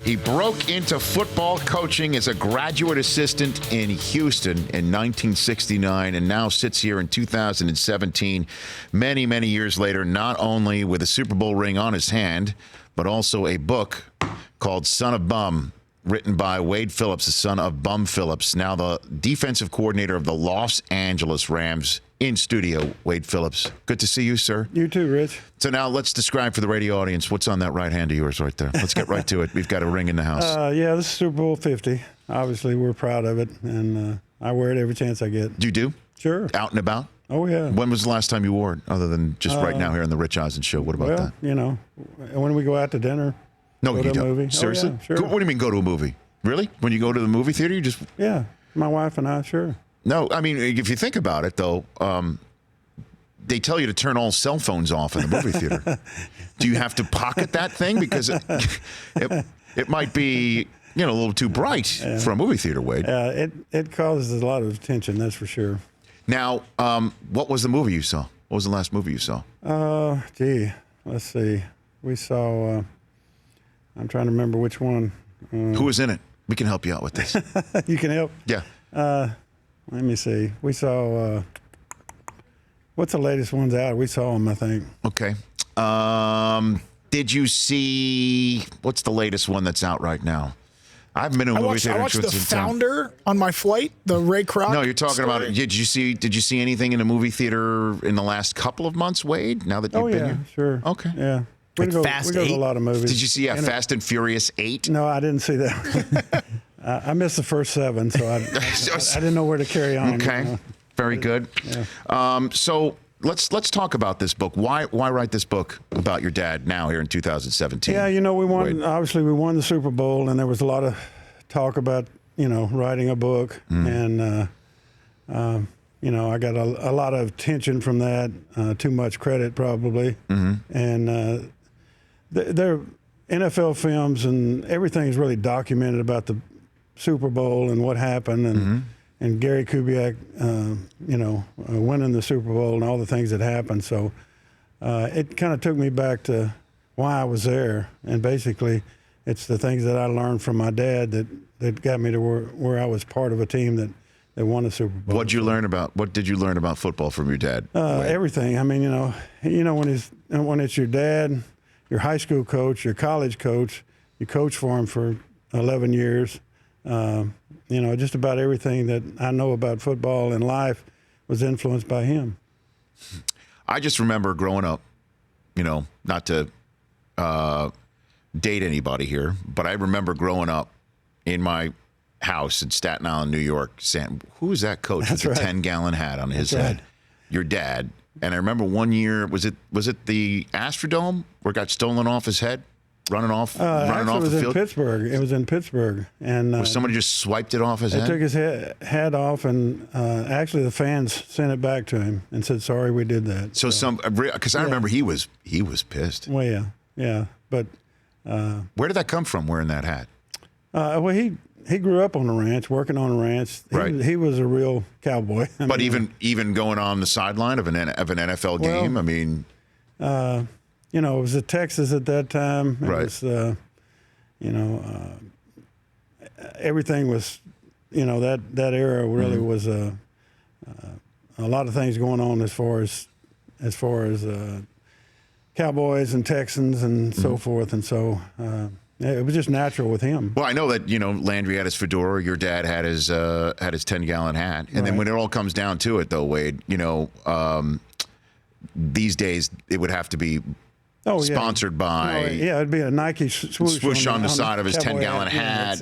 He broke into football coaching as a graduate assistant in Houston in 1969 and now sits here in 2017, many, many years later, not only with a Super Bowl ring on his hand, but also a book called Son of Bum, written by Wade Phillips, the son of Bum Phillips, now the defensive coordinator of the Los Angeles Rams. In studio, Wade Phillips. Good to see you, sir. You too, Rich. So now let's describe for the radio audience what's on that right hand of yours right there. Let's get right to it. We've got a ring in the house. Yeah, this is Super Bowl 50. Obviously, we're proud of it, and I wear it every chance I get. You do? Sure. Out and about? Oh, yeah. When was the last time you wore it, other than just right now here on the Rich Eisen Show? What about that? You know, when we go out to dinner, no, go you to a don't. movie. Seriously? Oh, yeah, sure. What do you mean go to a movie? Really? When you go to the movie theater, you just... Yeah, my wife and I, sure. No, I mean, if you think about it, though... they tell you to turn all cell phones off in the movie theater. Do you have to pocket that thing? Because it might be, a little too bright for a movie theater, Wade. Yeah, it causes a lot of attention, that's for sure. Now, what was the movie you saw? What was the last movie you saw? Let's see. We saw, I'm trying to remember which one. Who was in it? We can help you out with this. You can help? Yeah. Let me see. We saw... what's the latest ones out? We saw them, I think. Okay. Did you see what's the latest one that's out right now? I haven't been to a movie theater. I watched The Founder on my flight, the Ray Kroc. No, you're talking about it. Did you see anything in a movie theater in the last couple of months, Wade? Now that you've been here? Sure. Okay. Yeah. We go to a lot of movies. Did you see Fast and Furious 8? No, I didn't see that. I missed the first 7, so I didn't know where to carry on. Okay. Very good. Yeah. So let's talk about this book. Why write this book about your dad now here in 2017? Yeah, we won. Obviously, we won the Super Bowl, and there was a lot of talk about writing a book, and I got a lot of attention from that. Too much credit probably, and their NFL films and everything is really documented about the Super Bowl and what happened, and. And Gary Kubiak, winning the Super Bowl and all the things that happened. So it kind of took me back to why I was there. And basically, it's the things that I learned from my dad that got me to where I was part of a team that won the Super Bowl. What did you learn about football from your dad? Everything. I mean, when it's your dad, your high school coach, your college coach, you coach for him for 11 years. Just about everything that I know about football and life was influenced by him. I just remember growing up, not to date anybody here, but I remember growing up in my house in Staten Island, New York, saying, who is that coach with the 10-gallon hat on his head? Right. Your dad. And I remember one year, was it the Astrodome where it got stolen off his head? Running off the field? It was in Pittsburgh. It was in Pittsburgh. And somebody just swiped it off his head? They took his hat off, and actually the fans sent it back to him and said, sorry, we did that. So because I remember he was pissed. Well, yeah. But where did that come from, wearing that hat? Well, he grew up on a ranch, working on a ranch. He was a real cowboy. But even going on the sideline of an NFL game, I mean... it was at Texas at that time. It was, everything was, that era really was a lot of things going on as far as Cowboys and Texans and so forth. And so it was just natural with him. Well, I know that, Landry had his fedora, your dad had his 10-gallon hat. And then when it all comes down to it, though, Wade, these days it would have to be sponsored by. It'd be a Nike swoosh on the side of his 10-gallon hat.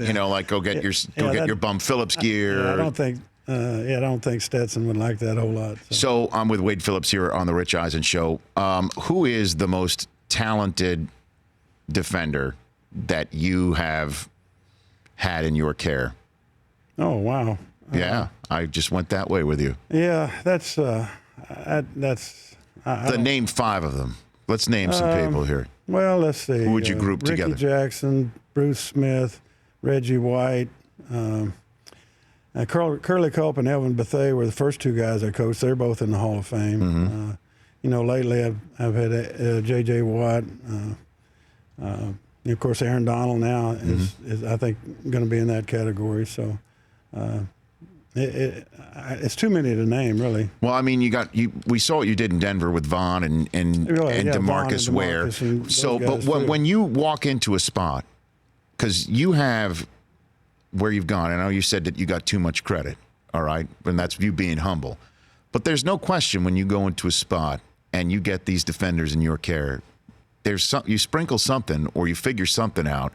Go get your Bum Phillips gear. I don't think Stetson would like that a whole lot. So I'm with Wade Phillips here on the Rich Eisen Show. Who is the most talented defender that you have had in your care? Oh wow! Yeah, I just went that way with you. Yeah, that's name 5 of them. Let's name some people here. Well, let's see. Who would you group Ricky together? Jackson, Bruce Smith, Reggie White, Curly Culp and Elvin Bethea were the first 2 guys I coached. They're both in the Hall of Fame. Lately I've had J.J. Watt, of course, Aaron Donald now is I think, going to be in that category. So it's too many to name, really. Well, I mean, we saw what you did in Denver with Vaughn and DeMarcus Ware. So, but when you walk into a spot, because you have where you've gone, I know you said that you got too much credit, all right, and that's you being humble. But there's no question when you go into a spot and you get these defenders in your care, you sprinkle something or you figure something out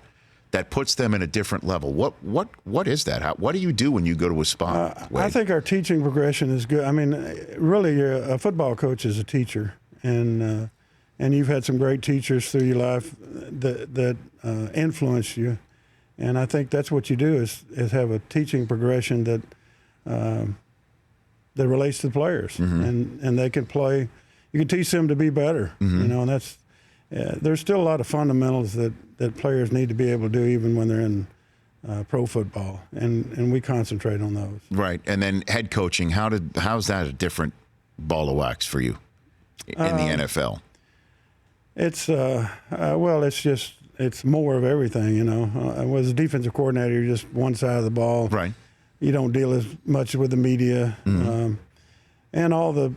that puts them in a different level. What is that? What do you do when you go to a spot? I think our teaching progression is good. I mean, really, a football coach is a teacher, and you've had some great teachers through your life that influence you, and I think that's what you do is have a teaching progression that relates to the players, and they can play. You can teach them to be better, and that's. There's still a lot of fundamentals that players need to be able to do even when they're in pro football, and we concentrate on those. Right, and then head coaching. How's that a different ball of wax for you in the NFL? It's it's more of everything. As a defensive coordinator, you're just one side of the ball. Right. You don't deal as much with the media, and all the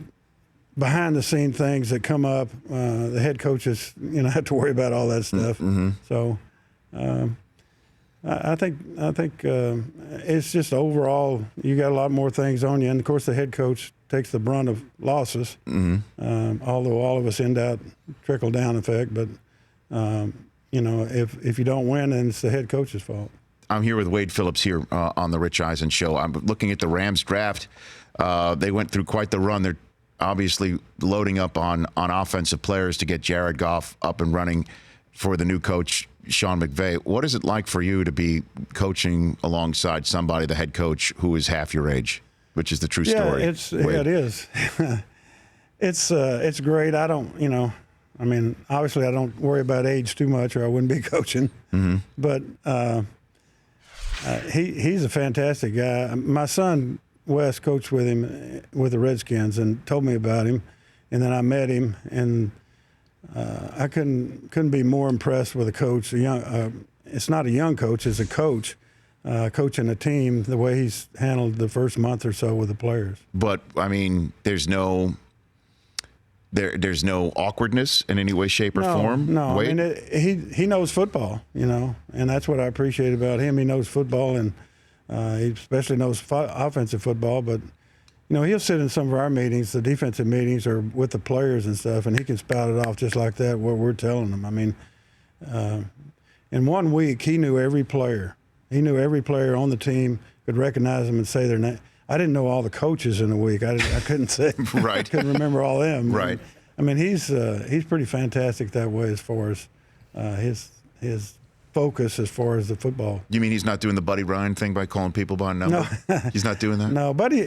behind-the-scene things that come up. The head coaches, have to worry about all that stuff. So, I think it's just overall you got a lot more things on you, and of course the head coach takes the brunt of losses. Although all of us end out trickle-down effect, but if you don't win, then it's the head coach's fault. I'm here with Wade Phillips here on the Rich Eisen Show. I'm looking at the Rams draft. They went through quite the run. They're obviously loading up on offensive players to get Jared Goff up and running for the new coach, Sean McVay. What is it like for you to be coaching alongside somebody, the head coach, who is half your age, which is the true story? It is. It's great. I don't, obviously I don't worry about age too much or I wouldn't be coaching. But he's a fantastic guy. My son, Wes, coached with him with the Redskins and told me about him, and then I met him, and I couldn't be more impressed with a coach. It's not a young coach; it's a coach coaching a team. The way he's handled the first month or so with the players. But I mean, there's no awkwardness in any way, shape, or form. No, Wade? I mean he knows football, and that's what I appreciate about him. He knows football and. He especially knows offensive football, but he'll sit in some of our meetings, the defensive meetings, or with the players and stuff, and he can spout it off just like that. What we're telling him. I mean, in 1 week, he knew every player. He knew every player on the team, could recognize them and say their name. I didn't know all the coaches in a week. I couldn't say. Right. I couldn't remember all them. Right. I mean, he's pretty fantastic that way as far as his focus as far as the football. You mean he's not doing the Buddy Ryan thing by calling people by number? No. He's not doing that? No, Buddy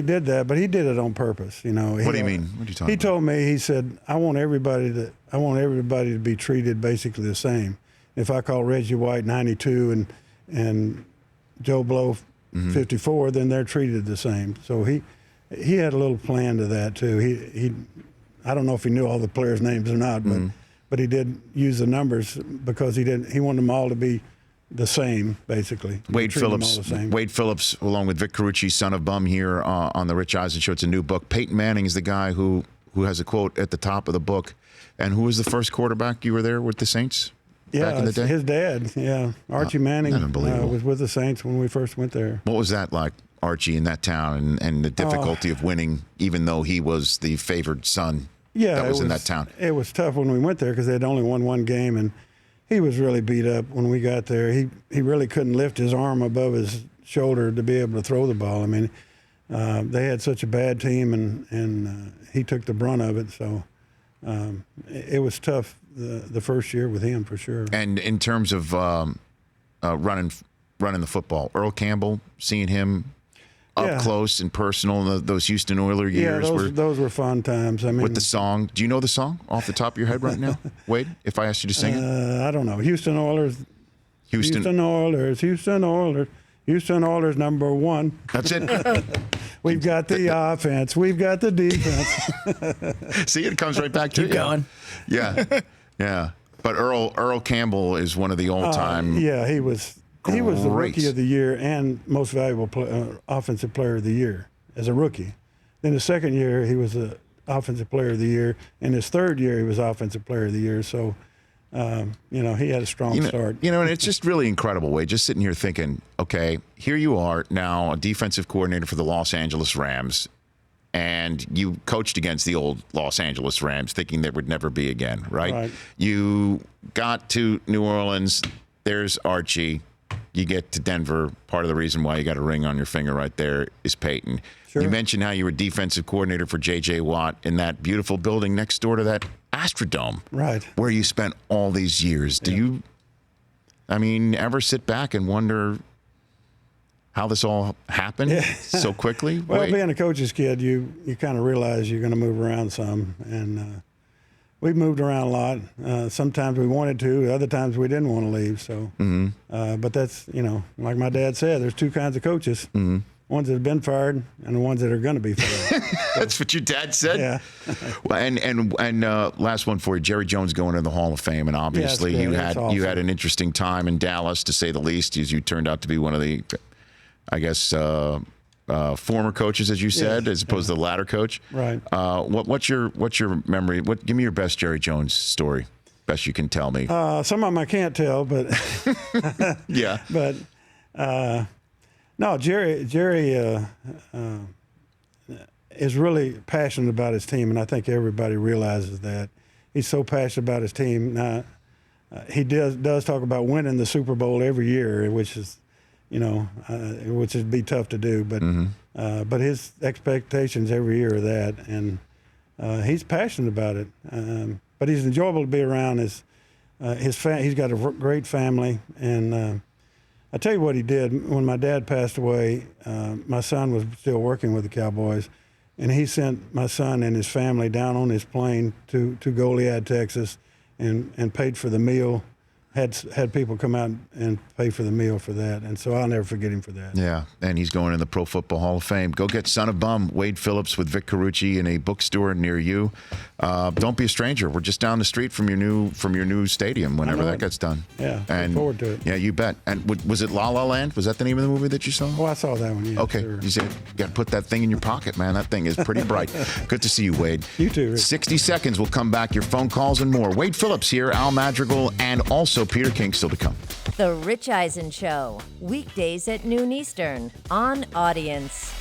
did that, but he did it on purpose. What do you mean? What are you talking about? He told me, he said, I want everybody to be treated basically the same. If I call Reggie White 92 and Joe Blow 54, then they're treated the same. So he had a little plan to that too. He I don't know if he knew all the players' names or not, but he did use the numbers because he wanted them all to be the same, basically. Wade Phillips, along with Vic Carucci, son of Bum, here on the Rich Eisen Show. It's a new book. Peyton Manning is the guy who has a quote at the top of the book. And who was the first quarterback you were there with the Saints back in the day? His dad, yeah. Archie Manning was with the Saints when we first went there. What was that like, Archie, in that town and the difficulty of winning, even though he was the favored son? Yeah, that was in that town. It was tough when we went there because they had only won one game, and he was really beat up when we got there. He really couldn't lift his arm above his shoulder to be able to throw the ball. I mean, they had such a bad team, and he took the brunt of it. So it was tough the first year with him for sure. And in terms of running the football, Earl Campbell, seeing him up close and personal, those Houston Oilers years. Yeah, those were fun times. I mean, with the song, do you know the song off the top of your head right now, Wade? If I asked you to sing it, I don't know. Houston Oilers, Houston Oilers, Houston Oilers, Houston Oilers #1. That's it. We've got the offense. We've got the defense. See, it comes right back to you. Keep going. Yeah, yeah. But Earl Campbell is one of the all-time. Yeah, he was the Greats. Rookie of the Year and Most Valuable Offensive Player of the Year as a rookie. Then the second year, he was the Offensive Player of the Year. In his third year, he was Offensive Player of the Year. So, he had a strong start. And it's just really incredible, Wade, just sitting here thinking, okay, here you are now, a defensive coordinator for the Los Angeles Rams, and you coached against the old Los Angeles Rams, thinking there would never be again, right? You got to New Orleans. There's Archie. You get to Denver. Part of the reason why you got a ring on your finger right there is Peyton. Sure. You mentioned how you were defensive coordinator for J.J. Watt in that beautiful building next door to that Astrodome, Right. where you spent all these years. Do you, ever sit back and wonder how this all happened so quickly? Well, Wade? being a coach's kid, you kind of realize you're going to move around some. And we moved around a lot. Sometimes we wanted to. Other times we didn't want to leave. So, but that's, like my dad said, there's two kinds of coaches. Ones that have been fired and the ones that are going to be fired. That's what your dad said? Yeah. Well, and last one for you, Jerry Jones going into the Hall of Fame, and obviously Yeah, you that's awesome. had an interesting time in Dallas, to say the least, as you turned out to be one of the, I guess, former coaches, as you said, as opposed to the latter coach. Right. What's your memory? Give me your best Jerry Jones story, best you can tell me. Some of them I can't tell, but Yeah. but no, Jerry is really passionate about his team, and I think everybody realizes that. He's so passionate about his team. Now, he does talk about winning the Super Bowl every year, which is, which would be tough to do. But his expectations every year are that, and he's passionate about it. But he's enjoyable to be around. He's got a great family, and I tell you what he did. When my dad passed away, my son was still working with the Cowboys, and he sent my son and his family down on his plane to Goliad, Texas, and paid for the meal. Had people come out and pay for the meal for that, and so I'll never forget him for that. Yeah, and he's going in the Pro Football Hall of Fame. Go get Son of Bum, Wade Phillips with Vic Carucci in a bookstore near you. Don't be a stranger. We're just down the street from your new stadium. Whenever that gets done. Yeah, and look forward to it. Yeah, you bet. And was it La La Land? Was that the name of the movie that you saw? Oh, I saw that one. Yeah, Okay, sure. you got to put that thing in your pocket, man. That thing is pretty bright. Good to see you, Wade. You too, Rick. 60 seconds. We'll come back. Your phone calls and more. Wade Phillips here, Al Madrigal, and also Peter King still to come. The Rich Eisen Show, weekdays at noon Eastern on Audience.